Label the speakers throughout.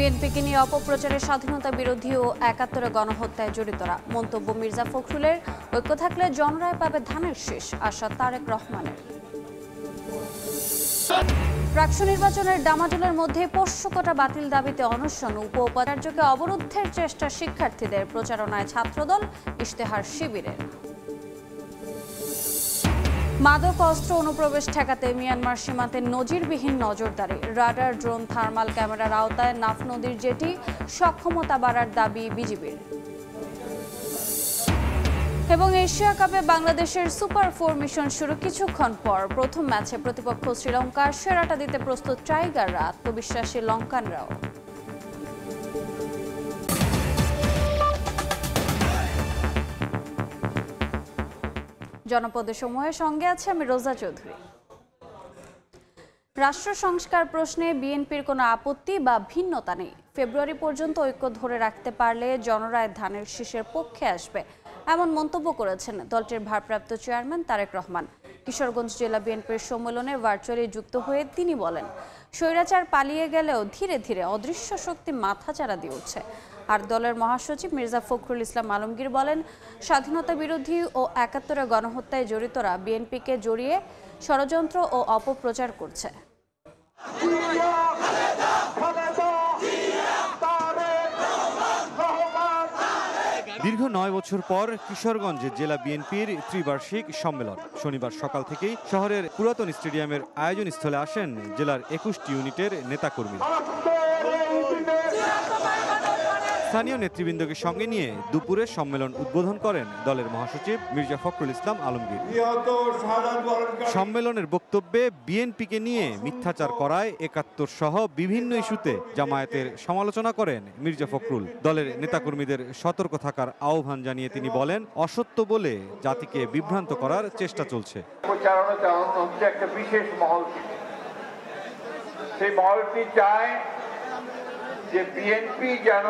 Speaker 1: বিএনপিকে নিয়ে অপপ্রচারে স্বাধীনতা বিরোধী ও ৭১ গণহত্যায় জড়িতরা। মন্তব্য মির্জা ফখরুলের। ঐক্য থাকলে জনরায় পাবে ধানের শীষ, আশা তারেক রহমানের। প্রাক্ষ নির্বাচনের ডামাডোলের মধ্যে পোষ্যকোটা বাতিল দাবিতে অনশন, উপ-উপাচার্যকে অবরোধের চেষ্টা শিক্ষার্থীদের। প্রচারণায় ছাত্রদল, ইশতেহার শিবিরের। মাদক অস্ত্র অনুপ্রবেশ ঠেকাতে মিয়ানমার সীমান্তে নজিরবিহীন নজরদারি। রাডার, ড্রোন, থার্মাল ক্যামেরার আওতায় নাফ নদীর জেটি সক্ষমতা বাড়ার দাবি বিজিবির। এবং এশিয়া কাপে বাংলাদেশের সুপার 4 মিশন শুরু কিছুক্ষণ পর। প্রথম ম্যাচে প্রতিপক্ষ শ্রীলঙ্কার সেরাটা দিতে প্রস্তুত টাইগাররা, আত্মবিশ্বাসী লঙ্কানরাও। জনপদের সময়ের সঙ্গে আছে আমি রোজা চৌধুরী। রাষ্ট্র সংস্কার প্রশ্নে বিএনপির কোনো আপত্তি বা ভিন্নতা নেই। ফেব্রুয়ারি পর্যন্ত ঐক্য ধরে রাখতে পারলে জনরায় ধানের শীষের পক্ষে আসবে, এমন মন্তব্য করেছেন দলটির ভারপ্রাপ্ত চেয়ারম্যান তারেক রহমান। কিশোরগঞ্জ জেলা বিএনপির সম্মেলনে ভার্চুয়ালি যুক্ত হয়ে তিনি বলেন, স্বৈরাচার পালিয়ে গেলেও ধীরে ধীরে অদৃশ্য শক্তি মাথাচাড়া দিয়ে উঠছে। আর দলের মহাসচিব মির্জা ফখরুল ইসলাম আলমগীর বলেন, স্বাধীনতা বিরোধী ও ৭১ গণহত্যায় জড়িতরা বিএনপিকে জড়িয়ে ষড়যন্ত্র ও অপপ্রচার করছে।
Speaker 2: দীর্ঘ ৯ বছর পর কিশোরগঞ্জে জেলা বিএনপির ত্রিবার্ষিক সম্মেলন। শনিবার সকাল থেকেই শহরের পুরাতন স্টেডিয়ামের আয়োজনস্থলে আসেন জেলার ২১টি ইউনিটের নেতাকর্মীরা। স্থানীয় নেতৃবৃন্দকে সঙ্গে নিয়ে দুপুরে সম্মেলন উদ্বোধন করেন দলের মহাসচিব মির্জা ফখরুল ইসলাম আলমগীর। সম্মেলনের বক্তব্যে বিএনপিকে নিয়ে মিথ্যাচার করায় ৭১ সহ বিভিন্ন ইস্যুতে জামায়াতের সমালোচনা করেন মির্জা ফখরুল। দলের নেতাকর্মীদের সতর্ক থাকার আহ্বান জানিয়ে তিনি বলেন, অসত্য বলে জাতিকে বিভ্রান্ত করার চেষ্টা চলছে।
Speaker 3: একটা বিশেষ মহল, সেই মহলটি চায় যে বিএনপি যেন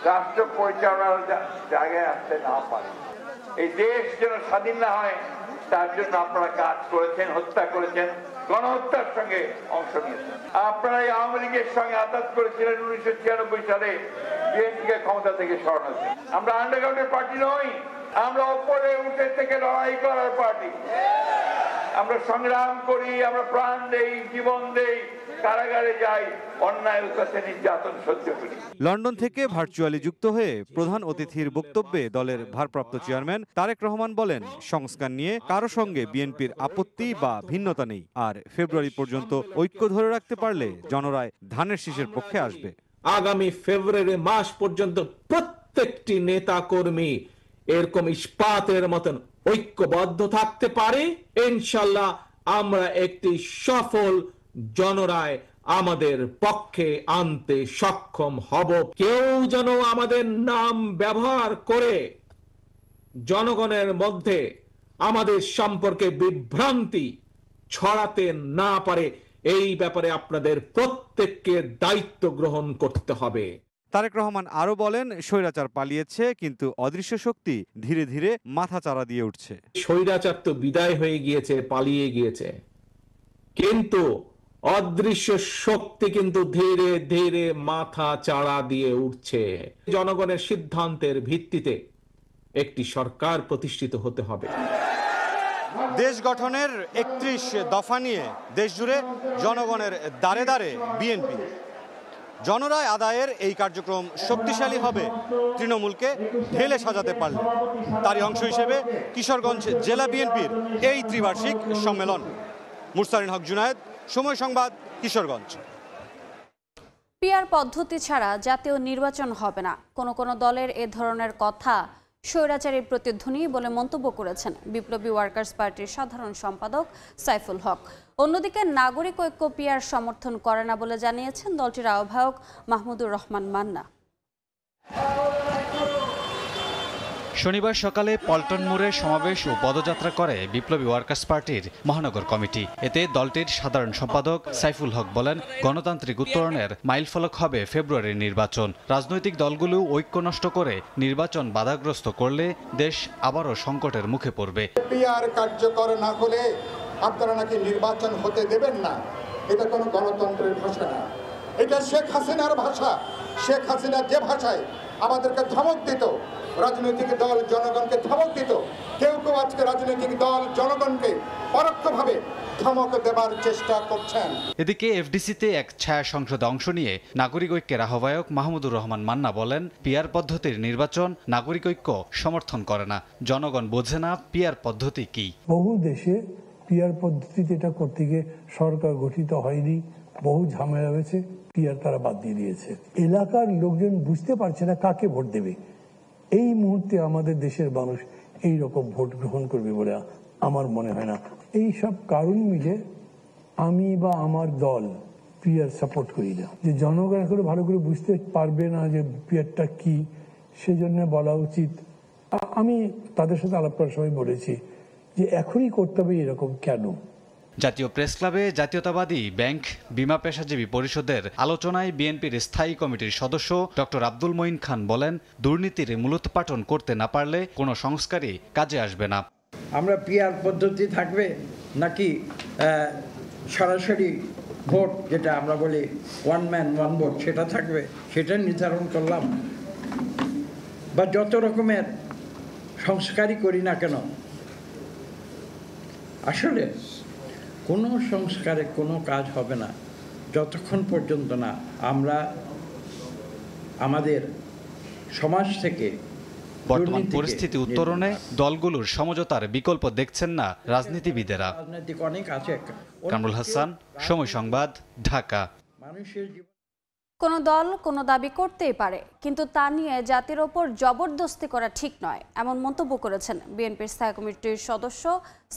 Speaker 3: রাষ্ট্র পরিচালনার জায়গায় আসতে না পারে, এই দেশ যেন স্বাধীন না হয়, তার জন্য আপনারা কাজ করেছেন, হত্যা করেছেন, গণহত্যার সঙ্গে অংশ নিয়েছেন। আপনারা এই আওয়ামী লীগের সঙ্গে আঘাত করেছিলেন ১৯৯৬ সালে বিএনপিকে ক্ষমতা থেকে সরানোতে। আমরা আন্ডারগ্রাউন্ডের পার্টি নই, আমরা ওপরে উঠে থেকে লড়াই করার পার্টি। আমরা সংগ্রাম করি, আমরা প্রাণ দেই, জীবন দেই, কারাগারে যাই, অন্যায় কাছে নির্যাতন সহ্য করি।
Speaker 2: লন্ডন থেকে ভার্চুয়ালি যুক্ত হয়ে প্রধান অতিথির বক্তব্যে দলের ভারপ্রাপ্ত চেয়ারম্যান তারেক রহমান বলেন, সংস্কার নিয়ে কারো সঙ্গে বিএনপির আপত্তি বা ভিন্নতা নেই। আর ফেব্রুয়ারি পর্যন্ত ঐক্য ধরে রাখতে পারলে জনরায় ধানের শীষের পক্ষে আসবে।
Speaker 4: আগামী ফেব্রুয়ারি মাস পর্যন্ত প্রত্যেকটি নেতা কর্মী এরকম ইস্পাতের মতন ঐক্যবদ্ধ থাকতে পারে, ইনশাল্লাহ আমরা একটি সফল জনরায় আমাদের পক্ষে আনতে সক্ষম হব। কেউ যেন আমাদের নাম ব্যবহার করে জনগণের মধ্যে আমাদের সম্পর্কে বিভ্রান্তি ছড়াতে না পারে, এই ব্যাপারে আপনাদের প্রত্যেককে দায়িত্ব গ্রহণ করতে হবে।
Speaker 2: তারেক রহমান আরো বলেন, স্বৈরাচার পালিয়েছে কিন্তু অদৃশ্য শক্তি ধীরে ধীরে মাথা চাড়া দিয়ে উঠছে।
Speaker 4: স্বৈরাচার তো বিদায় হয়ে গিয়েছে, পালিয়ে গিয়েছে, কিন্তু অদৃশ্য শক্তি কিন্তু ধীরে ধীরে মাথা চাড়া দিয়ে উঠছে। জনগণের সিদ্ধান্তের ভিত্তিতে একটি সরকার প্রতিষ্ঠিত হতে হবে।
Speaker 2: দেশ গঠনের ৩১ দফা নিয়ে দেশ জুড়ে জনগণের দ্বারে দ্বারে বিএনপি। জনরায় আদায়ের এই কার্যক্রম শক্তিশালী হবে তৃণমূলকে ঢেলে সাজাতে পারলে। তারই অংশ হিসেবে কিশোরগঞ্জ জেলা বিএনপির এই ত্রিবার্ষিক সম্মেলন। মুরসালিন হক জুনায়েদ, সময় সংবাদ, কিশোরগঞ্জ।
Speaker 1: পিআর পদ্ধতি ছাড়া জাতীয় নির্বাচন হবে না, কোন কোন দলের এ ধরনের কথা স্বৈরাচারী প্রতিধ্বনি বলে মন্তব্য করেছেন বিপ্লবী ওয়ার্কার্স পার্টির সাধারণ সম্পাদক সাইফুল হক। অন্যদিকে নাগরিক ঐক্য পিআর সমর্থন করে না বলে জানিয়েছেন দলটির আহ্বায়ক মাহমুদুর রহমান মান্না।
Speaker 5: শনিবার সকালে পল্টন মোড়ে সমাবেশ ও পদযাত্রা করে বিপ্লবী ওয়ার্কার্স পার্টির মহানগর কমিটি। এতে দলটির সাধারণ সম্পাদক সাইফুল হক বলেন, গণতান্ত্রিক উত্তরণের মাইলফলক হবে ফেব্রুয়ারির নির্বাচন। রাজনৈতিক দলগুলো ঐক্য নষ্ট করে নির্বাচন বাধাগ্রস্ত করলে দেশ আবারও সংকটের মুখে পড়বে।
Speaker 6: পিআর কার্যকর না হলে আপনারা নাকি নির্বাচন হতে দেবেন না, এটা কোনো গণতন্ত্রের ভাষা না। এটা শেখ হাসিনার ভাষা। শেখ হাসিনা যে ভাষায় আমাদেরকে ধমক দিত, রাজনৈতিক দল জনগণকে ধমক দিত, কেউ কেউ আজকে রাজনৈতিক দল জনগণকে পরোক্ষভাবে ধমক দেবার চেষ্টা করছেন।
Speaker 5: এদিকে এফডিসিতে এক ছায়া সংসদে অংশ নিয়ে নাগরিক ঐক্যের আহ্বায়ক মাহমুদুর রহমান মান্না বলেন, পিআর পদ্ধতির নির্বাচন নাগরিক ঐক্য সমর্থন করে না, জনগণ বোঝে না পিআর পদ্ধতি কি।
Speaker 7: বহু দেশে পিআর পদ্ধতিতে এটা করতে গিয়ে সরকার গঠিত হয়নি, বহু ঝামেলা হয়েছে, পিআর তারা বাদ দিয়ে দিয়েছে। এলাকার লোকজন বুঝতে পারছে না কাকে ভোট দেবে। এই মুহূর্তে আমাদের দেশের মানুষ এই রকম ভোট গ্রহণ করবে বলে আমার মনে হয় না। এই সব কারণ মিলে আমি বা আমার দল পিআর সাপোর্ট করি না। যে জনগণ এখন ভালো করে বুঝতে পারবে না যে পিআরটা কি, সেজন্য বলা উচিত। আমি তাদের সাথে আলাপ করার সময় বলেছি যে এখনই করতে হবে এরকম কেন।
Speaker 5: জাতীয় প্রেস ক্লাবে জাতীয়তাবাদী ব্যাংক বিমা পেশাজীবী পরিষদের আলোচনায় বিএনপির স্থায়ী কমিটির সদস্য ডক্টর আব্দুল মঈন খান বলেন, দুর্নীতির মূলোৎপাটন করতে না পারলে কোনো সংস্কারই কাজে আসবে না।
Speaker 8: আমরা পিআর পদ্ধতি থাকবে নাকি সরাসরি ভোট, যেটা আমরা বলি ওয়ান ম্যান ওয়ান ভোট, সেটা থাকবে, সেটা নির্ধারণ করলাম। বা যত রকমের সংস্কারই করি না কেন, আসলে কোনো সংস্কারে কোনো কাজ হবে না যতক্ষণ পর্যন্ত না আমরা আমাদের সমাজ থেকে
Speaker 5: বর্তমান পরিস্থিতি উত্তরণে দলগুলোর সমঝোতার বিকল্প দেখছেন না রাজনীতিবিদেরা।
Speaker 8: রাজনৈতিক অনেক আছে।
Speaker 5: কামরুল হাসান, সময় সংবাদ, ঢাকা।
Speaker 8: মানুষের
Speaker 1: কোনো দল কোনো দাবি করতেই পারে, কিন্তু তা নিয়ে জাতির ওপর জবরদস্তি করা ঠিক নয়, এমন মন্তব্য করেছেন বিএনপির স্থায়ী কমিটির সদস্য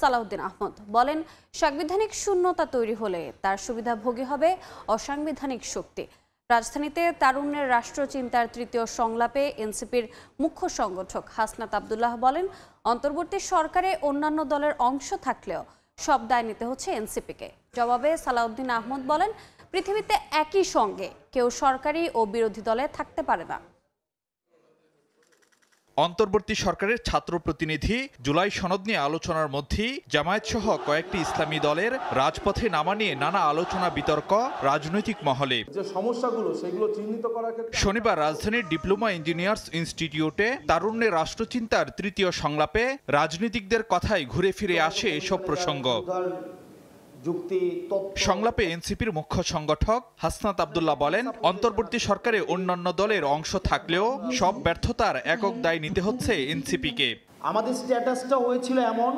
Speaker 1: সালাউদ্দিন আহমদ। বলেন, সাংবিধানিক শূন্যতা তৈরি হলে তার সুবিধাভোগী হবে অসাংবিধানিক শক্তি। রাজধানীতে তারুণ্যের রাষ্ট্রচিন্তার তৃতীয় সংলাপে এনসিপির মুখ্য সংগঠক হাসনাত আব্দুল্লাহ বলেন, অন্তর্বর্তী সরকারে অন্যান্য দলের অংশ থাকলেও সব দায় নিতে হচ্ছে এনসিপিকে। জবাবে সালাউদ্দিন আহমদ বলেন, পৃথিবীতে একই সঙ্গে কেউ সরকারি ও বিরোধী দলে থাকতে পারে না।
Speaker 9: অন্তর্বর্তী সরকারের ছাত্র প্রতিনিধি জুলাই সনদ নিয়ে আলোচনার মধ্যেই জামায়াত সহ কয়েকটি ইসলামী দলের রাজপথে নামা নিয়ে নানা আলোচনা বিতর্ক রাজনৈতিক মহলে।
Speaker 10: যে সমস্যাগুলো সেগুলো চিহ্নিত করার ক্ষেত্রে
Speaker 9: শনিবার রাজধানীর ডিপ্লোমা ইঞ্জিনিয়ার্স ইনস্টিটিউটে তারুণ্যের রাষ্ট্রচিন্তার তৃতীয় সংলাপে রাজনীতিকদের কথায় ঘুরে ফিরে আসে এসব প্রসঙ্গ। সংলাপে এনসিপির মুখ্য সংগঠক হাসনাত আব্দুল্লাহ বলেন, অন্তর্বর্তী সরকারে অন্যান্য দলের অংশ থাকলেও সব ব্যর্থতার একক দায় নিতে হচ্ছে এনসিপিকে।
Speaker 10: আমাদের স্ট্যাটাসটা হয়েছিল এমন,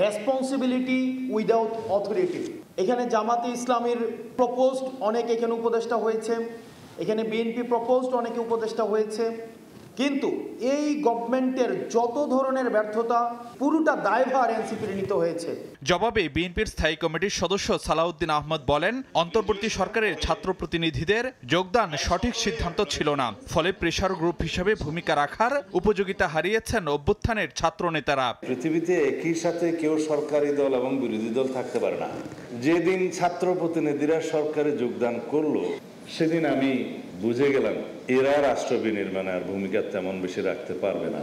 Speaker 10: রেসপন্সিবিলিটি উইদাউট অথরিটি। এখানে জামাতে ইসলামীর প্রপোজড অনেক এখানে উপদেষ্টা হয়েছে, এখানে বিএনপি প্রপোজড অনেকে উপদেষ্টা হয়েছে, কিন্তু এই গভর্নমেন্টের যত ধরনের ব্যর্থতা পুরোটা দায়ভার এনসিপির নিতে হয়েছে।
Speaker 9: জবাবে বিএনপির স্থায়ী কমিটির সদস্য সালাউদ্দিন আহমদ বলেন, অন্তর্বর্তী সরকারের ছাত্র প্রতিনিধিদের যোগদান সঠিক সিদ্ধান্ত ছিল না, ফলে প্রেসার গ্রুপ হিসেবে ভূমিকা রাখার উপযোগিতা হারিয়েছেন অভ্যুত্থানের ছাত্র নেতারা।
Speaker 11: পৃথিবীতে একই সাথে কেউ সরকারি দল এবং বিরোধী দল থাকতে পারে না। যেদিন ছাত্র প্রতিনিধিরা সরকারে যোগদান করলো সেদিন আমি বুঝে গেলাম এরা রাষ্ট্র বিনির্মাণে আর ভূমিকা তেমন বেশি রাখতে পারবে না।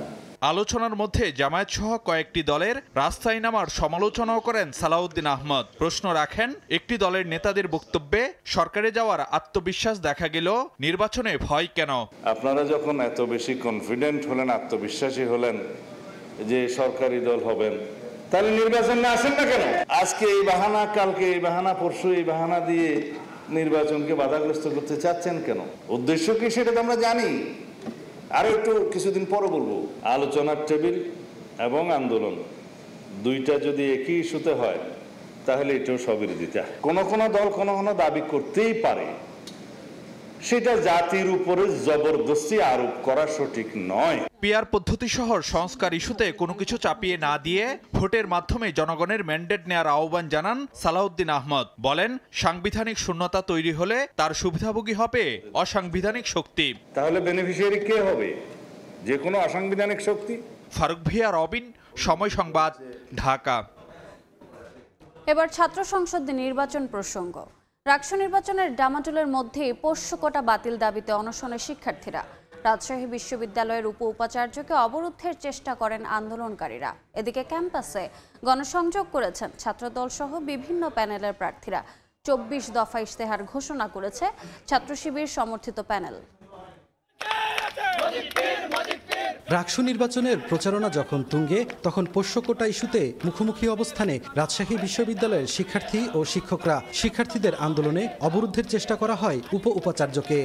Speaker 9: আলোচনার মধ্যে জামায়াত সহ কয়েকটি দলের রাস্তায় নামার সমালোচনাও করেন সালাউদ্দিন আহমদ। প্রশ্ন রাখেন, একটি দলের নেতাদের বক্তব্যে সরকারে যাওয়ার আত্মবিশ্বাস দেখা গেল, নির্বাচনে ভয় কেন?
Speaker 11: আপনারা যখন এত বেশি কনফিডেন্ট হলেন, আত্মবিশ্বাসী হলেন যে সরকারি দল হবেন, তাহলে নির্বাচন না আসেন না কেন? আজকে এই বাহানা, কালকে এই বাহানা, পরশু এই বাহানা দিয়ে নির্বাচনকে বাধাগ্রস্ত করতে চাচ্ছেন কেন? উদ্দেশ্য কি সেটা তো আমরা জানি, আরো একটু কিছুদিন পরে বলবো। আলোচনার টেবিল এবং আন্দোলন দুইটা যদি একই ইস্যুতে হয় তাহলে এটাও স্ববিরোধিতা। কোন কোন দল কোন কোন দাবি করতেই পারে, সেটা জাতির উপরে জবরদস্তি আরোপ করা সঠিক নয়।
Speaker 9: পিআর পদ্ধতি সহ সংস্কার ইস্যুতে কোনো কিছু চাপিয়ে না দিয়ে ভোটের মাধ্যমে জনগণের ম্যান্ডেট নেওয়ার আহ্বান জানান সালাউদ্দিন আহমদ। বলেন, সাংবিধানিক শূন্যতা তৈরি হলে তার সুবিধাভোগী হবে অসাংবিধানিক শক্তি।
Speaker 11: তাহলে বেনিফিশিয়ারি কে হবে? যে কোনো অসাংবিধানিক শক্তি।
Speaker 9: ফারুক ভিয়া, রবিন, সময় সংবাদ, ঢাকা।
Speaker 1: এবার ছাত্র সংসদ নির্বাচন প্রসঙ্গ। রাকসু নির্বাচনের ডামাডোলের মধ্যে পোষ্য কোটা বাতিল দাবিতে অনশনে শিক্ষার্থীরা। রাজশাহী বিশ্ববিদ্যালয়ের উপাচার্যকে অবরোধের চেষ্টা করেন আন্দোলনকারীরা। এদিকে ক্যাম্পাসে গণসংযোগ করেছেন ছাত্রদল সহ বিভিন্ন প্যানেলের প্রার্থীরা। 24 দফা ইশতেহার ঘোষণা করেছে ছাত্র শিবির সমর্থিত প্যানেল।
Speaker 12: রাকসু নির্বাচনের প্রচারণা যখন তুঙ্গে, তখন পোষ্য কোটা ইস্যুতে মুখোমুখি অবস্থানে রাজশাহী বিশ্ববিদ্যালয়ের শিক্ষার্থী ও শিক্ষকরা। শিক্ষার্থীদের আন্দোলনে অবরোধের চেষ্টা করা হয় উপাচার্যকে।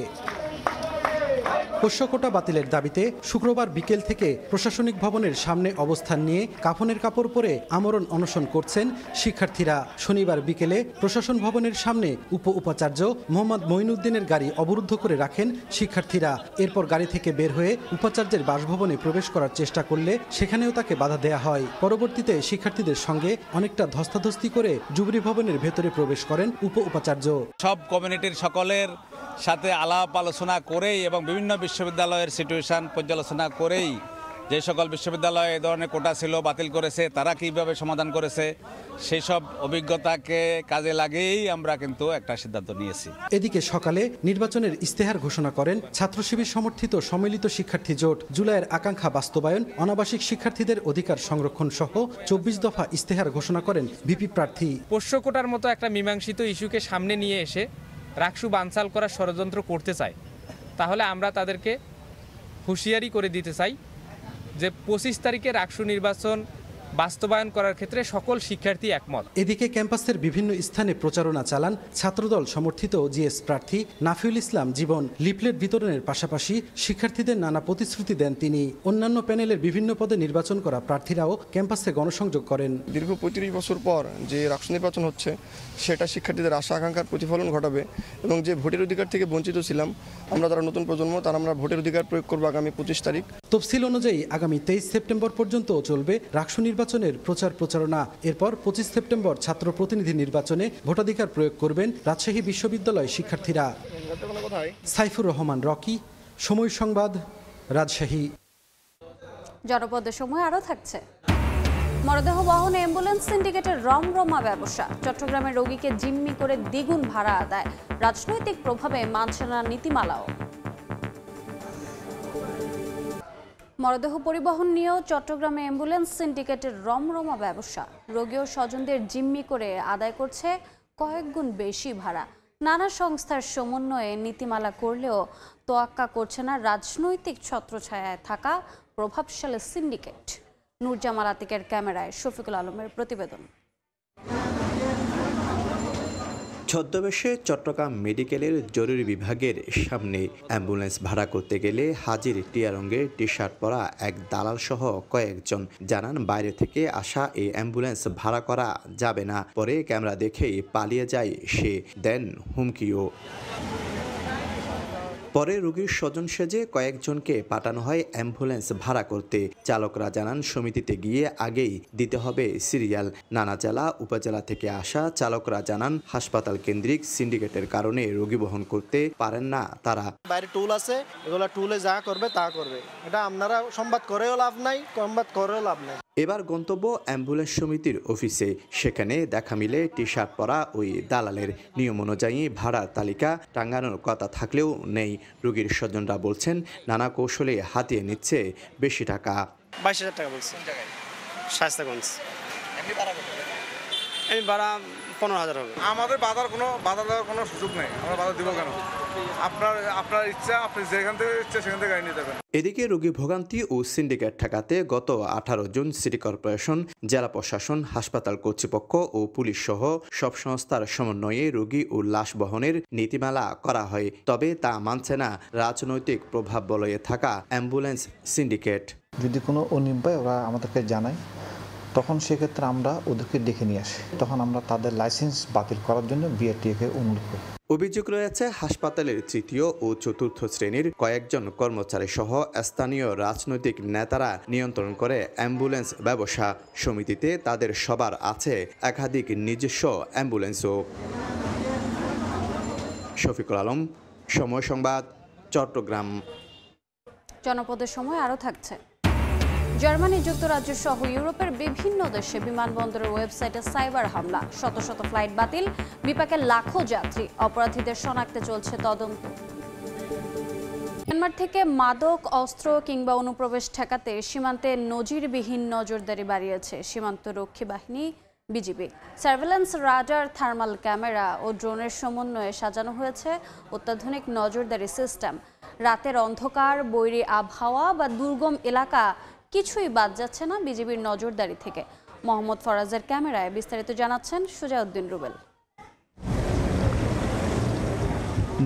Speaker 12: পোষ্য কোটা বাতিলের দাবিতে শুক্রবার বিকেল থেকে প্রশাসনিক ভবনের সামনে অবস্থান নিয়ে কাফনের কাপড় পরে আমরণ অনশন করছেন শিক্ষার্থীরা। শনিবার বিকেলে প্রশাসন ভবনের সামনে উপাচার্য মোহাম্মদ মঈনুদ্দিনের গাড়ি অবরুদ্ধ করে রাখেন শিক্ষার্থীরা। এরপর গাড়ি থেকে বের হয়ে উপাচার্যের বাসভবনে প্রবেশ করার চেষ্টা করলে সেখানেও তাকে বাধা দেয়া হয়। পরবর্তীতে শিক্ষার্থীদের সঙ্গে অনেকটা ধস্তাধস্তি করে জুবরি ভবনের ভেতরে প্রবেশ করেন উপাচার্য।
Speaker 13: সব কমিউনিটির সকলের সাথে আলাপ আলোচনা করেই এবং বিভিন্ন বিশ্ববিদ্যালয়ের সিচুয়েশন পর্যালোচনা করেই যে সকল বিশ্ববিদ্যালয়ে এই ধরনের কোটা ছিল বাতিল করেছে, তারা কীভাবে সমাধান করেছে, সেই সব অভিজ্ঞতাকে কাজে লাগিয়েই আমরা কিন্তু একটা সিদ্ধান্ত নিয়েছি।
Speaker 12: এদিকে সকালে নির্বাচনের ইশতেহার ঘোষণা করেন ছাত্র শিবির সমর্থিত সম্মিলিত শিক্ষার্থী জোট। জুলাইয়ের আকাঙ্ক্ষা বাস্তবায়ন, অনাবাসিক শিক্ষার্থীদের অধিকার সংরক্ষণ সহ 24 দফা ইশতেহার ঘোষণা করেন ভিপি প্রার্থী।
Speaker 14: পোষ্য কোটার মতো একটা মীমাংসিত ইস্যুকে সামনে নিয়ে এসে রাকসু বানচাল করার ষড়যন্ত্র করতে চায়, তাহলে আমরা তাদেরকে হুঁশিয়ারি করে দিতে চাই যে 25 তারিখে রাকসু নির্বাচন বাস্তবায়ন করার ক্ষেত্রে সকল শিক্ষার্থী একমত।
Speaker 12: এদিকে ক্যাম্পাসের বিভিন্ন স্থানে প্রচারণা চালান ছাত্রদল সমর্থিত জিএস প্রার্থী নাফিউল ইসলাম জীবন। লিফলেট বিতরণের পাশাপাশি শিক্ষার্থীদের নানা প্রতিশ্রুতি দেন তিনি। অন্যান্য প্যানেলের বিভিন্ন পদে নির্বাচন করা প্রার্থীরাও ক্যাম্পাসে গণসংযোগ করেন।
Speaker 15: দীর্ঘ 35 বছর পর যে রাকসু নির্বাচন হচ্ছে, সেটা শিক্ষার্থীদের আশা আকাঙ্ক্ষার প্রতিফলন ঘটাবে এবং যে ভোটের অধিকার থেকে বঞ্চিত ছিলাম আমরা, যারা নতুন প্রজন্ম, তারা আমরা ভোটের অধিকার প্রয়োগ করবো আগামী 25 তারিখ।
Speaker 12: তফসিল অনুযায়ী আগামী 23 সেপ্টেম্বর পর্যন্ত চলবে রাকসু নির্বাচনের প্রচারণা। এরপর 25 সেপ্টেম্বর ছাত্র প্রতিনিধি নির্বাচনে ভোটাধিকার প্রয়োগ করবেন রাজশাহী বিশ্ববিদ্যালয় শিক্ষার্থীরা। সাইফুর রহমান রকি, সময় সংবাদ, রাজশাহী।
Speaker 1: জনপদের সময় আরও থাকছে। মরদেহ বহনে অ্যাম্বুলেন্স সিন্ডিকেটের রমরমা ব্যবসা। চট্টগ্রামের রোগীকে জিম্মি করে দ্বিগুণ ভাড়া আদায়। রাজনৈতিক প্রভাবে মানছে না নীতিমালাও। মরদেহ পরিবহন নিয়েও চট্টগ্রামে অ্যাম্বুলেন্স সিন্ডিকেটের রমরমা ব্যবসা। রোগী ও স্বজনদের জিম্মি করে আদায় করছে কয়েক গুণ বেশি ভাড়া। নানা সংস্থার সমন্বয়ে নীতিমালা করলেও তোয়াক্কা করছে না রাজনৈতিক ছত্রছায়ায় থাকা প্রভাবশালী সিন্ডিকেট। নূরজামাল আতিকের ক্যামেরায় শফিকুল আলমের প্রতিবেদন।
Speaker 16: ছদ্মবেশে চট্টগ্রাম মেডিকেলের জরুরি বিভাগের সামনে অ্যাম্বুলেন্স ভাড়া করতে গেলে হাজির টিয়া রঙের টি শার্ট পরা এক দালাল সহ কয়েকজন জানান বাইরে থেকে আসা এই অ্যাম্বুলেন্স ভাড়া করা যাবে না। পরে ক্যামেরা দেখেই পালিয়ে যায় সে, দেন হুমকিও। পরে রোগীর স্বজন সেজে কয়েকজনকে পাঠানো হয় অ্যাম্বুলেন্স ভাড়া করতে। চালকরা জানান সমিতিতে গিয়ে আগেই দিতে হবে সিরিয়াল। নানা জেলা উপজেলা থেকে আসা চালকরা জানান হাসপাতাল কেন্দ্রিক সিন্ডিকেটের কারণে রোগী বহন করতে পারেন না তারা।
Speaker 17: বাইরে টুল আছে, এগুলো টুলে যা করবে তা করবে, এটা আপনারা সংবাদ করেও লাভ নাই, সংবাদ করেও লাভ নাই।
Speaker 16: এবার গন্তব্য অ্যাম্বুলেন্স সমিতির অফিসে। সেখানে দেখা মিলে টি শার্ট পরা ওই দালালের। নিয়ম অনুযায়ী ভাড়ার তালিকা টাঙ্গানোর কথা থাকলেও নেই। রোগীর স্বজনরা বলছেন নানা কৌশলে হাতিয়ে নিচ্ছে বেশি টাকা।
Speaker 17: 22,000 টাকা বলছে শায়েস্তাগঞ্জ। আমি ভাড়া 15,000 হবে।
Speaker 18: আমাদের বাধা দেওয়ার কোনো সুযোগ নেই, আমরা বাধা দিব কেন? আপনার ইচ্ছা, আপনি যেখান থেকে ইচ্ছা সেখান থেকে গাড়ি নিয়ে যাবেন।
Speaker 16: এদিকে রোগী ভোগান্তি ও সিন্ডিকেট ঠেকাতে গত 18 জুন সিটি কর্পোরেশন, জেলা প্রশাসন, হাসপাতাল কর্তৃপক্ষ ও পুলিশ সহ সব সংস্থার সমন্বয়ে রোগী ও লাশ বহনের নীতিমালা করা হয়। তবে তা মানছে না রাজনৈতিক প্রভাব বলয়ে থাকা অ্যাম্বুলেন্স সিন্ডিকেট।
Speaker 19: যদি কোনো অনিয়ম পায় ওরা আমাদেরকে জানায়, তখন সেক্ষেত্রে আমরা ওদেরকে ডেকে নিয়ে আসি। তখন আমরা তাদের লাইসেন্স বাতিল করার জন্য বিআরটিএকে অনুরোধ করি।
Speaker 16: অভিযোগ রয়েছে হাসপাতালের তৃতীয় ও চতুর্থ শ্রেণীর কয়েকজন কর্মচারী সহ স্থানীয় রাজনৈতিক নেতারা নিয়ন্ত্রণ করে অ্যাম্বুলেন্স ব্যবসা। সমিতিতে তাদের সবার আছে একাধিক নিজস্ব অ্যাম্বুলেন্সও। শফিকুল আলম, সময় সংবাদ, চট্টগ্রাম।
Speaker 1: জনপদের সময় আরও থাকছে। জার্মানি, যুক্তরাজ্য সহ ইউরোপের বিভিন্ন দেশে বিমানবন্দরের ওয়েবসাইটে সাইবার হামলা। শত শত ফ্লাইট বাতিল, বিপাকে লাখো যাত্রী। অপরাধীদের শনাক্তে চলছে তদন্ত। মিয়ানমার থেকে মাদক, অস্ত্র কিংবা অনুপ্রবেশ ঠেকাতে সীমান্তে নজিরবিহীন নজরদারি বাড়িয়েছে সীমান্ত রক্ষী বাহিনী BGB. Surveillance radar, thermal camera ও ড্রোনের সমন্বয়ে সাজানো হয়েছে অত্যাধুনিক নজরদারি সিস্টেম। রাতের অন্ধকার, বৈরী আবহাওয়া বা দুর্গম এলাকা কিছুই বাদ যাচ্ছে না বিজিবির নজরদারি থেকে। মোহাম্মদ ফরাজের ক্যামেরায় বিস্তারিত জানাচ্ছেন সুজাউদ্দিন রুবেল।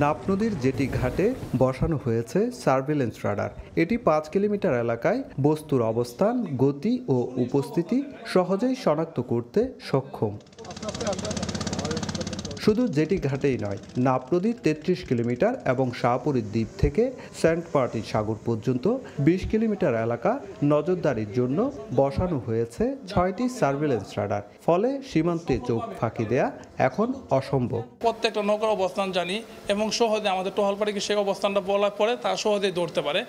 Speaker 20: নাপ নদীর জেটি ঘাটে বসানো হয়েছে সার্ভেলেন্স রাডার। এটি 5 কিলোমিটার এলাকায় বস্তুর অবস্থান, গতি ও উপস্থিতি সহজেই শনাক্ত করতে সক্ষম। শুধু জেটি ঘাটেই নয়, নাপ নদীর 33 কিলোমিটার এবং শাহপুরীর দ্বীপ থেকে সেন্ট মার্টিন সাগর পর্যন্ত 20 কিলোমিটার এলাকা নজরদারির জন্য বসানো হয়েছে 6টি সার্ভেলেন্স রাডার। ফলে সীমান্তে চোখ ফাঁকি দেয়া এখন অসম্ভব।
Speaker 21: প্রত্যেকটা নৌকার অবস্থান জানি এবং সহজে আমাদের টহলপাড়িকে সেই অবস্থানটা বলার পরে তারা সহজেই ধরতে পারে,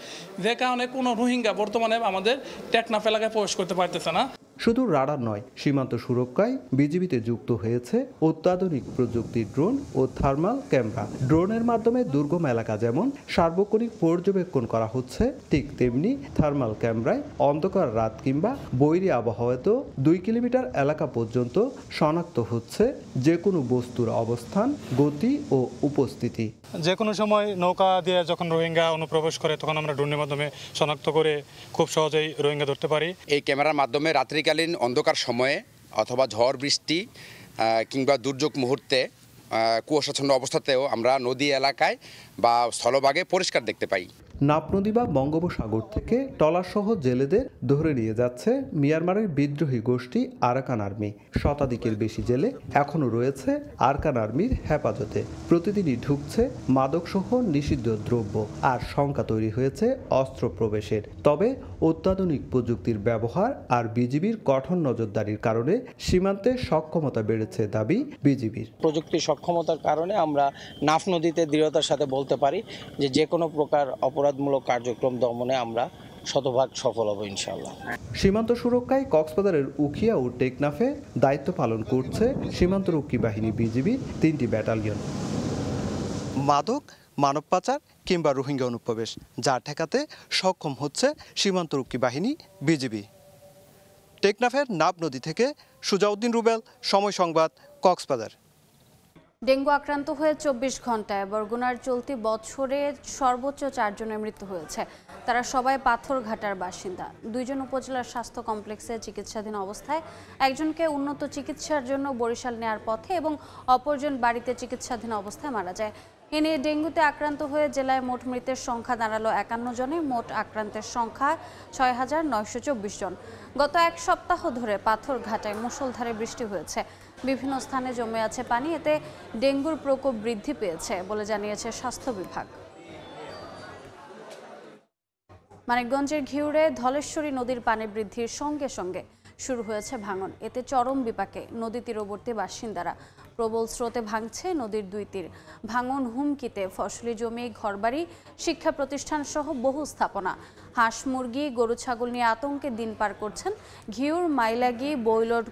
Speaker 21: যে কারণে কোনো রোহিঙ্গা বর্তমানে আমাদের টেকনাফ এলাকায় প্রবেশ করতে পারতেছে না।
Speaker 20: শুধু রাডার নয়, সীমান্ত সুরক্ষায় বিজিবিতে যুক্ত হয়েছে অত্যাধুনিক প্রযুক্তির ড্রোন ও থার্মাল ক্যামেরা। ড্রোনের মাধ্যমে দুর্গম এলাকা যেমন সার্বক্ষণিক পর্যবেক্ষণ করা হচ্ছে, ঠিক তেমনি থার্মাল ক্যামেরায় অন্ধকার রাত কিংবা বৈরী আবহাওয়াতেও 2 কিলোমিটার এলাকা পর্যন্ত শনাক্ত হচ্ছে যে কোনো বস্তুর অবস্থান, গতি ও উপস্থিতি।
Speaker 22: যে কোনো সময় নৌকা দিয়ে যখন রোহিঙ্গা অনুপ্রবেশ করে তখন আমরা ড্রোনের মাধ্যমে শনাক্ত করে খুব সহজেই রোহিঙ্গা ধরতে পারি।
Speaker 23: এই ক্যামেরার মাধ্যমে রাত্রিকালীন অন্ধকার সময়ে অথবা ঝড় বৃষ্টি কিংবা দুর্যোগ মুহূর্তে কুয়াশাচ্ছন্ন অবস্থাতেও আমরা নদী এলাকায় বা স্থলভাগে পরিষ্কার দেখতে পাই।
Speaker 20: নাপ নদী বা বঙ্গোপসাগর থেকে ট্রলারসহ জেলেদের ধরে নিয়ে যাচ্ছে মিয়ানমারের বিদ্রোহী গোষ্ঠী আরাকান আর্মি। শতাধিকের বেশি জেলে এখনও রয়েছে আরাকান আর্মির হেফাজতে। প্রতিদিনই ঢুকছে মাদকসহ নিষিদ্ধ দ্রব্য, আর শঙ্কা তৈরি হয়েছে অস্ত্র প্রবেশের। তবে অত্যাধুনিক প্রযুক্তির ব্যবহার আর বিজিবির কঠোর নজরদারির কারণে সীমান্তে সক্ষমতা বেড়েছে দাবি বিজিবির।
Speaker 24: প্রযুক্তির সক্ষমতার কারণে আমরা নাফ নদীতে দৃঢ়তার সাথে বলতে পারি যে কোনো প্রকার অপরাধমূলক কার্যক্রম দমনে আমরা শতভাগ সফল হব ইনশাআল্লাহ।
Speaker 20: সীমান্ত সুরক্ষায় কক্সবাজারের উখিয়া ও টেকনাফে দায়িত্ব পালন করছে সীমান্তরক্ষী বাহিনী বিজিবির 3টি ব্যাটালিয়ন। মাদক, মানব পাচার কিংবা রোহিঙ্গা অনুপ্রবেশ যা ঠেকাতে সক্ষম হচ্ছে সীমান্তরক্ষী বাহিনী বিজিবি। টেকনাফের নাব নদী থেকে সুজাউদ্দিন রুবেল, সময় সংবাদ, কক্সবাজার।
Speaker 1: ডেঙ্গু আক্রান্ত হয়ে 24 ঘন্টায় বরগুনার চলতি বছরে সর্বোচ্চ 4 জনের মৃত্যু হয়েছে। তারা সবাই পাথরঘাটার বাসিন্দা। 2 জন উপজেলার স্বাস্থ্য কমপ্লেক্সে চিকিৎসাধীন অবস্থায়, একজনকে উন্নত চিকিৎসার জন্য বরিশাল নেয়ার পথে এবং অপরজন বাড়িতে চিকিৎসাধীন অবস্থায় মারা যায়। এ নিয়ে ডেঙ্গুতে আক্রান্ত হয়ে জেলায় মোট মৃতের সংখ্যা দাঁড়ালো 51 জনে। মোট আক্রান্তের সংখ্যা 6924 জন। গত 1 সপ্তাহ ধরে পাথরঘাটায় মুষলধারে বৃষ্টি হয়েছে। বিভিন্ন স্থানে জমে আছে পানি। এতে ডেঙ্গুর প্রকোপ বৃদ্ধি পেয়েছে বলে জানিয়েছে স্বাস্থ্য বিভাগ। মানিকগঞ্জের ঘিউরে ধলেশ্বরী নদীর পানি বৃদ্ধির সঙ্গে সঙ্গে শুরু হয়েছে ভাঙন। এতে চরম বিপাকে নদী তীরবর্তী বাসিন্দারা। প্রবল স্রোতে ভাঙছে নদীর 2 তীর। ভাঙন হুমকিতে ফসলি জমি, ঘরবাড়ি, শিক্ষা প্রতিষ্ঠান সহ বহু স্থাপনা। হাঁস, মুরগি, গরু, ছাগল নিয়ে আতঙ্কে দিন পার করছেন ঘিউর, মাইলাগি, বৈলট,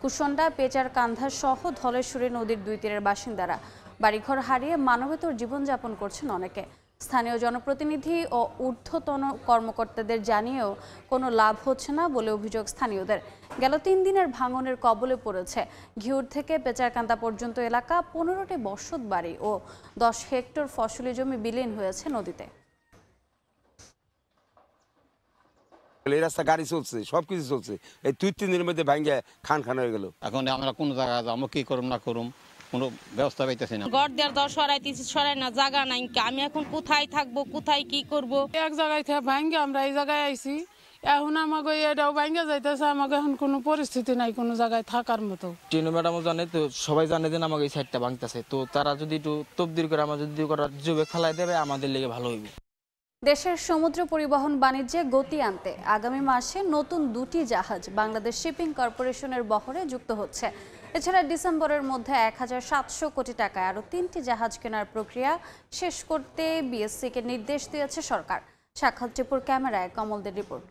Speaker 1: কুশন্ডা, পেচার কান্ধা সহ ধলেশ্বরী নদীর 2 তীরের বাসিন্দারা। বাড়িঘর হারিয়ে মানবেতর জীবনযাপন করছেন অনেকে। স্থানীয় জনপ্রতিনিধি ও ঊর্ধ্বতন কর্মকর্তাদের জানিয়েও কোনো লাভ হচ্ছে না বলে অভিযোগ স্থানীয়দের। গেল 3 দিনের ভাঙনের কবলে পড়েছে ঘিউর থেকে পেচারকান্দা পর্যন্ত এলাকা। 15টি বসত বাড়ি ও 10 হেক্টর ফসলি জমি বিলীন হয়েছে নদীতে।
Speaker 25: এই রাস্তা গাড়ি চলছে, সবকিছু চলছে, এই 2-3 দিনের মধ্যে ভাঙ্গে খান হয়ে গেল।
Speaker 26: এখন আমরা কোন জায়গায় যাবো, কি করুম না করুম, কোনো ব্যবস্থা পাইতেছি না।
Speaker 27: ঘর দেওয়ার দর সরাই না, জায়গা নাই। আমি এখন কোথায় থাকবো, কোথায় কি করব?
Speaker 28: এক জায়গায় থেকে ভাঙ্গে আমরা এই জায়গায় আইছি। এখন আমাকে এটাও ভাঙ্গে যাইতেছে। আমাকে এখন কোনো পরিস্থিতি নাই কোনো জায়গায় থাকার মতো।
Speaker 29: টিনু ম্যাডামও জানে, তো সবাই জানে যে আমাকে এই সাইডটা ভাঙতেছে। তো তারা যদি একটু তবদির করে আমার যদি জুবে ফেলাই দেবে, আমাদের লেগে ভালো হইব।
Speaker 1: দেশের সমুদ্র পরিবহন বাণিজ্যে গতি আনতে আগামী মাসে নতুন 2টি জাহাজ বাংলাদেশ শিপিং কর্পোরেশনের বহরে যুক্ত হচ্ছে। এছাড়া ডিসেম্বরের মধ্যে 1700 কোটি টাকায় আরও 3টি জাহাজ কেনার প্রক্রিয়া শেষ করতে বিএসসিকে নির্দেশ দিয়েছে সরকার। সাক্ষাৎ ত্রিপুর ক্যামেরায় কমলদের রিপোর্ট।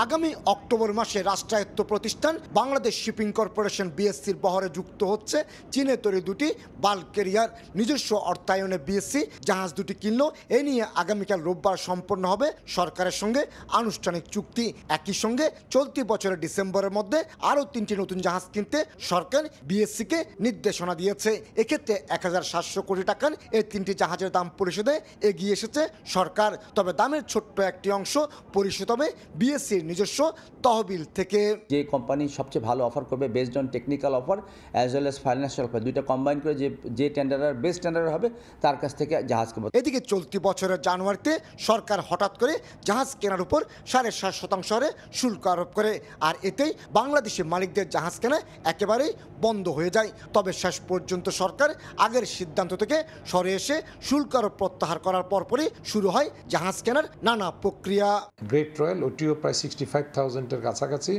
Speaker 2: আগামী অক্টোবর মাসে রাষ্ট্রায়ত্ত প্রতিষ্ঠান বাংলাদেশ শিপিং কর্পোরেশন বিএসসির বহরে যুক্ত হচ্ছে চীনে তৈরি দুটি বাল্ক ক্যারিয়ার। নিজস্ব অর্থায়নে বিএসসি জাহাজ দুটি কিনল। এ নিয়ে আগামীকাল রোববার সম্পন্ন হবে সরকারের সঙ্গে আনুষ্ঠানিক চুক্তি। একই সঙ্গে চলতি বছরের ডিসেম্বরের মধ্যে আরও 3টি নতুন জাহাজ কিনতে সরকার বিএসসিকে নির্দেশনা দিয়েছে। এক্ষেত্রে 1700 কোটি টাকার এই 3টি জাহাজের দাম পরিশোধে এগিয়ে এসেছে সরকার। তবে দামের ছোট্ট একটি অংশ পরিশোধ হবে বিএসসির নিজস্ব তহবিল থেকে।
Speaker 3: যে কোম্পানি সবচেয়ে ভালো অফার করবে based on technical offer as well as financial offer, দুইটা কম্বাইন করে যে টেন্ডারার বেস্ট টেন্ডার হবে তার কাছ থেকে জাহাজ কিনবে।
Speaker 2: এদিকে চলতি বছরের জানুয়ারিতে সরকার হঠাৎ করে জাহাজ কেনার উপর 7.5% হারে শুল্ক আরোপ করে। আর এতেই বাংলাদেশি মালিকদের জাহাজ কেনা একেবারেই বন্ধ হয়ে যায়। তবে শেষ পর্যন্ত সরকার আগের সিদ্ধান্ত থেকে সরে এসে শুল্ক আরোপ প্রত্যাহার করার পরপরই শুরু হয় জাহাজ কেনার নানা প্রক্রিয়া।
Speaker 4: গ্রেট রয়্যাল ওটিও প্রায় 65,000-এর কাছাকাছি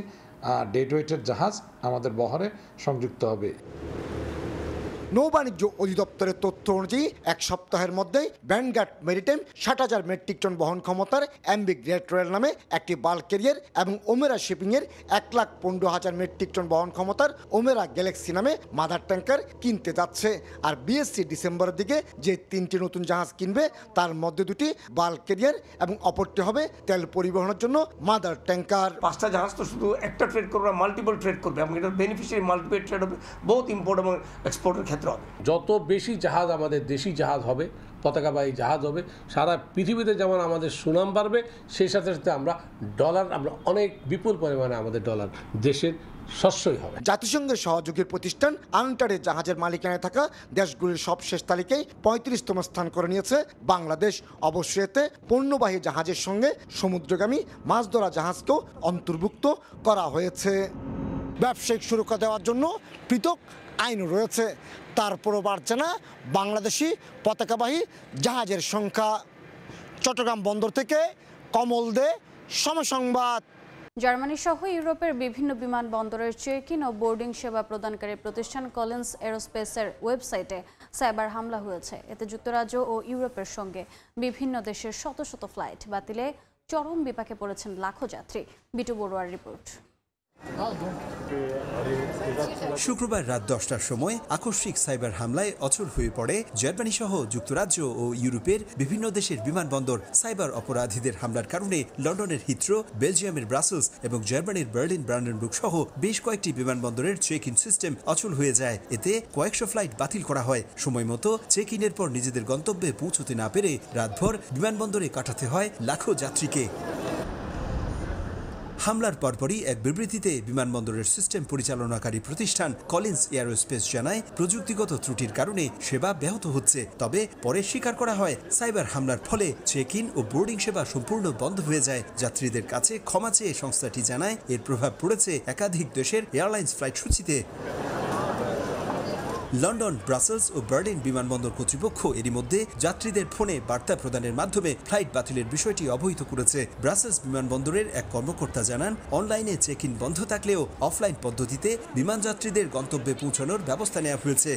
Speaker 4: ডেড ওয়েটের জাহাজ আমাদের বহরে সংযুক্ত হবে।
Speaker 2: নৌবাণিজ্য অধিদপ্তরের তথ্য অনুযায়ী এক সপ্তাহের মধ্যেই ভ্যানগার্ড মেরিটাইম 60,000 মেট্রিক টন বহন ক্ষমতার এমবি গ্রেট রয়্যাল নামে একটি বাল্ক ক্যারিয়ার এবং ওমেরা শিপিংয়ের 1,15,000 মেট্রিক টন বহন ক্ষমতার ওমেরা গ্যালাক্সি নামে মাদার ট্যাঙ্কার কিনতে যাচ্ছে। আর বিএসসি ডিসেম্বরের দিকে যে 3টি নতুন জাহাজ কিনবে তার মধ্যে 2টি বাল্ক ক্যারিয়ার এবং অপরটি হবে তেল পরিবহনের জন্য মাদার ট্যাঙ্কার।
Speaker 5: 5টা জাহাজ তো শুধু একটা ট্রেড করবে, মাল্টিপল ট্রেড করবে এবং এটার বেনিফিশিয়ারি মাল্টিপল ট্রেড হবে, বহুত ইম্পোর্ট এবং এক্সপোর্টের ক্ষেত্রে।
Speaker 6: যত বেশি জাহাজ আমাদের দেশি জাহাজ হবে, পতাকাবাহী জাহাজ হবে, সারা পৃথিবীতে যেমন আমাদের সুনাম বাড়বে, সেই সাথে সাথে আমরা অনেক বিপুল পরিমাণে আমাদের ডলার দেশের সস্যই হবে।
Speaker 2: জাতিসংঘের সহযোগী প্রতিষ্ঠান আনটারে জাহাজের মালিকানায় থাকা দেশগুলির সবশেষ তালিকায় 35তম স্থান করে নিয়েছে বাংলাদেশ। অবশ্য এতে পণ্যবাহী জাহাজের সঙ্গে সমুদ্রগামী মাছ ধরা জাহাজকেও অন্তর্ভুক্ত করা হয়েছে। ব্যবসায়িক সুরক্ষা দেওয়ার জন্য পৃথক আইন রয়েছে, তারপরও বাড়ছে না বাংলাদেশি পতাকাবাহী জাহাজের সংখ্যা। চট্টগ্রাম বন্দর থেকে কমল দে, সময় সংবাদ।
Speaker 1: জার্মানি সহ ইউরোপের বিভিন্ন বিমানবন্দরের চেক ইন ও বোর্ডিং সেবা প্রদানকারী প্রতিষ্ঠান কলিন্স এরোস্পেসের ওয়েবসাইটে সাইবার হামলা হয়েছে। এতে যুক্তরাজ্য ও ইউরোপের সঙ্গে বিভিন্ন দেশের শত শত ফ্লাইট বাতিলে চরম বিপাকে পড়েছেন লাখো যাত্রী। বিটু বড়ুয়ার রিপোর্ট।
Speaker 7: শুক্রবার রাত 10টার সময় আকস্মিক সাইবার হামলায় অচল হয়ে পড়ে জার্মানি সহ যুক্তরাজ্য ও ইউরোপের বিভিন্ন দেশের বিমানবন্দর। সাইবার অপরাধীদের হামলার কারণে লন্ডনের হিথ্রো, বেলজিয়ামের ব্রাসেলস এবং জার্মানির বার্লিন ব্রান্ডেনবুর্গ সহ বেশ কয়েকটি বিমানবন্দরের চেক ইন সিস্টেম অচল হয়ে যায়। এতে কয়েকশো ফ্লাইট বাতিল করা হয়। সময় মতো চেক ইনের পর নিজেদের গন্তব্যে পৌঁছতে না পেরে রাতভর বিমানবন্দরে কাটাতে হয় লাখো যাত্রীকে। হামলার পরপরই এক বিবৃতিতে বিমানবন্দরের সিস্টেম পরিচালনাকারী প্রতিষ্ঠান কলিন্স এয়ারোস্পেস জানায়, প্রযুক্তিগত ত্রুটির কারণে সেবা ব্যাহত হচ্ছে। তবে পরে স্বীকার করা হয় সাইবার হামলার ফলে চেক ইন ও বোর্ডিং সেবা সম্পূর্ণ বন্ধ হয়ে যায়। যাত্রীদের কাছে ক্ষমা চেয়ে সংস্থাটি জানায়, এর প্রভাব পড়েছে একাধিক দেশের এয়ারলাইন্স ফ্লাইট সূচিতে। লন্ডন, ব্রাসেলস ও বার্লিন বিমানবন্দর কর্তৃপক্ষ এরই মধ্যে যাত্রীদের ফোনে বার্তা প্রদানের মাধ্যমে ফ্লাইট বাতিলের বিষয়টি অবহিত করেছে। ব্রাসেলস বিমানবন্দরের এক কর্মকর্তা জানান, অনলাইনে চেক ইন বন্ধ থাকলেও অফলাইন পদ্ধতিতে বিমান যাত্রীদের গন্তব্যে পৌঁছানোর ব্যবস্থা নেওয়া হয়েছে।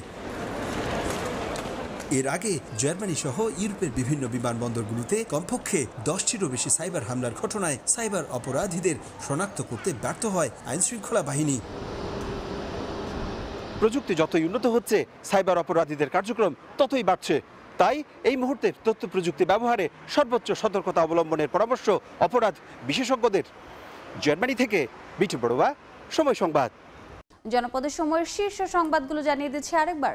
Speaker 7: এর আগে জার্মানি সহ ইউরোপের বিভিন্ন বিমানবন্দরগুলোতে কমপক্ষে 10টিরও বেশি সাইবার হামলার ঘটনায় সাইবার অপরাধীদের শনাক্ত করতে ব্যর্থ হয় আইনশৃঙ্খলা বাহিনী।
Speaker 8: প্রযুক্তি যতই উন্নত হচ্ছে, সাইবার অপরাধীদের কার্যক্রম ততই বাড়ছে। তাই এই মুহূর্তে তথ্য প্রযুক্তি ব্যবহারে সর্বোচ্চ সতর্কতা অবলম্বনের পরামর্শ অপরাধ বিশেষজ্ঞদের। জার্মানি থেকে বিটু বড়ুয়া, সময় সংবাদ।
Speaker 1: জনপদের সময়ের শীর্ষ সংবাদগুলো জানিয়ে দিচ্ছি আরেকবার।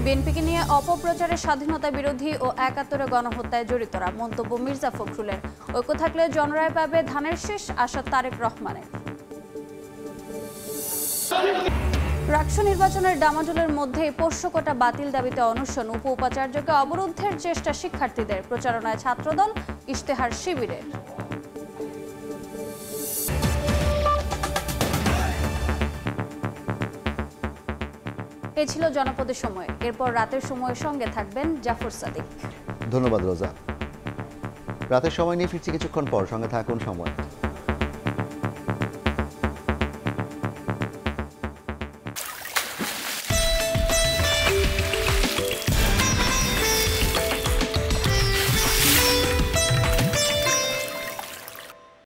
Speaker 1: বিএনপিকে নিয়ে অপপ্রচারে স্বাধীনতা বিরোধী ও ৭১ গণহত্যায় জড়িতরা, মন্তব্য মির্জা ফখরুলের। ঐক্য থাকলে জনরায় পাবে ধানের শেষ, আশা তারেক রহমানের। রাকসু নির্বাচনের ডামাডোলের মধ্যেই পোষ্যকোটা বাতিল দাবিতে অনশন, উপ উপাচার্যকে অবরোধের চেষ্টা শিক্ষার্থীদের, প্রচারণায় ছাত্রদল, ইশতেহার শিবিরের। এ ছিল জনপদের সময়। এরপর রাতের সময়ের সঙ্গে থাকবেন জাফর সাদিক।
Speaker 10: ধন্যবাদ রোজা। রাতের সময় নিয়ে ফিরছি কিছুক্ষণ পর, সঙ্গে থাকুন সময়।